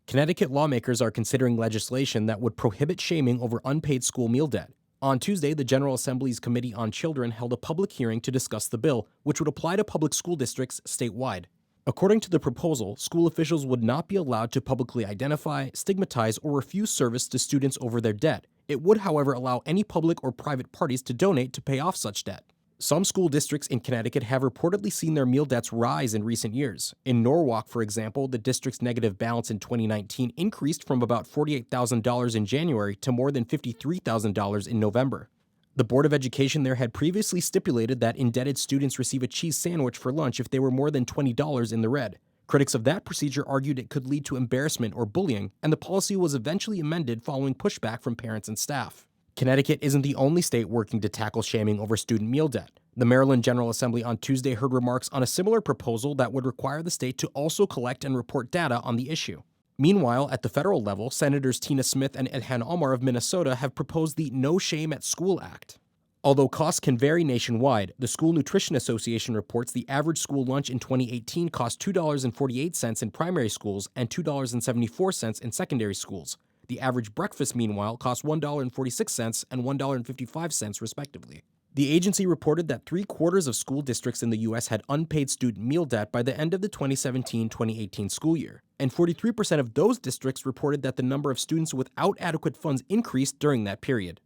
Connecticut lawmakers are considering legislation that would prohibit shaming over unpaid school meal debt. On Tuesday, the General Assembly's Committee on Children held a public hearing to discuss the bill, which would apply to public school districts statewide. According to the proposal, school officials would not be allowed to publicly identify, stigmatize, or refuse service to students over their debt. It would, however, allow any public or private parties to donate to pay off such debt. Some school districts in Connecticut have reportedly seen their meal debts rise in recent years. In Norwalk, for example, the district's negative balance in 2019 increased from about $48,000 in January to more than $53,000 in November. The Board of Education there had previously stipulated that indebted students receive a cheese sandwich for lunch if they were more than $20 in the red. Critics of that procedure argued it could lead to embarrassment or bullying, and the policy was eventually amended following pushback from parents and staff. Connecticut isn't the only state working to tackle shaming over student meal debt. The Maryland General Assembly on Tuesday heard remarks on a similar proposal that would require the state to also collect and report data on the issue. Meanwhile, at the federal level, Senators Tina Smith and Ilhan Omar of Minnesota have proposed the No Shame at School Act. Although costs can vary nationwide, the School Nutrition Association reports the average school lunch in 2018 cost $2.48 in primary schools and $2.74 in secondary schools. The average breakfast, meanwhile, cost $1.46 and $1.55, respectively. The agency reported that 3/4 of school districts in the U.S. had unpaid student meal debt by the end of the 2017-2018 school year, and 43% of those districts reported that the number of students without adequate funds increased during that period.